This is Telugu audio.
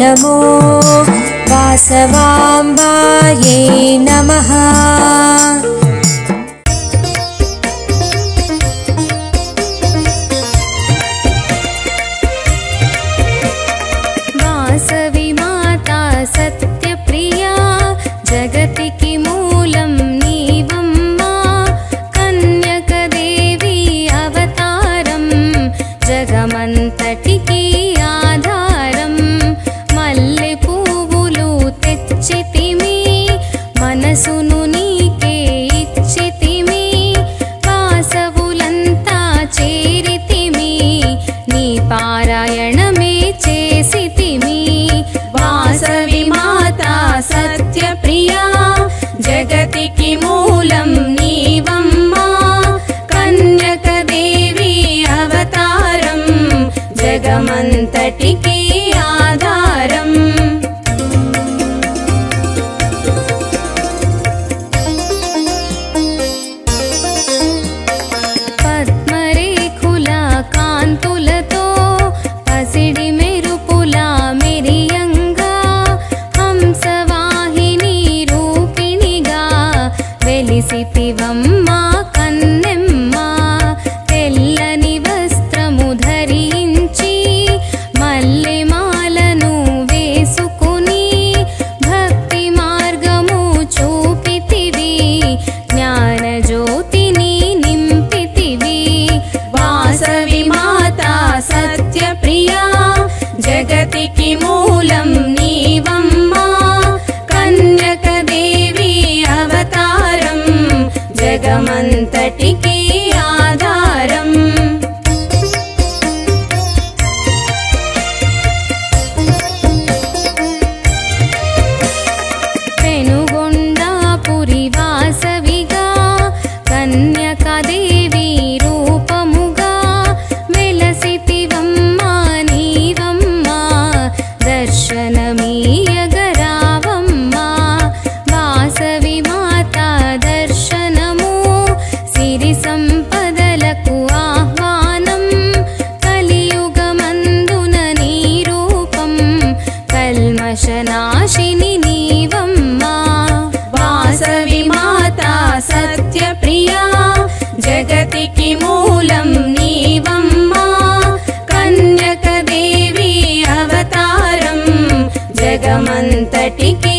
नमो वासवाम्बायै नमः। वासवी माता सत्यप्रिया जगतिकी मूलं नीवम्मा कन्यकदेवी अवतारं जगमंतटिकी आधारं मल्ले पुव्वुलु तेच्चितिमि मनसुनु नीके इच्चितिमि वासवुलंता चेरितिमि नी पारायणमे चेसितिमि। वासवी माता सत्यप्रिया जगतिकी मूलं नीवम्मा कन्यकदेवी अवतारं जगमंतटिकी आधारं। पद्मरेखुला कांतुलतो पसिडि मेरुपुला मेरियंगा हंसवाहिनी रूपिणिगा वेलिसितिवम्मा कन्नेम्मा तेल्లని వస్త్రము ధరించి మల్లెమాలను వేసుకుని భక్తి మార్గము చూపితివి జ్ఞాన జ్యోతిని నింపితివి। వాసవి మాతా సత్యప్రియా జగతికి మూలం నీవమ్మా కన్యకదేవి అవతారం జగమంతటికి ఆధారం। పెనుగొండాపురి వాసవిగా కన్యకాదేవి రూపముగా వెలసితివమ్మా నీవమ్మా దర్శనమీయగరావమ్మా। వాసవి మాతా దర్శనము సిరి సంపదలకు ఆహ్వానం కలియుగమందున నీ రూపం కల్మషనాశిని నీవమ్మా। వాసవి మాతా సత్యప్రియా జగతికి మూలం నీవమ్మా కన్యకదేవి అవతారం జగమంతటికి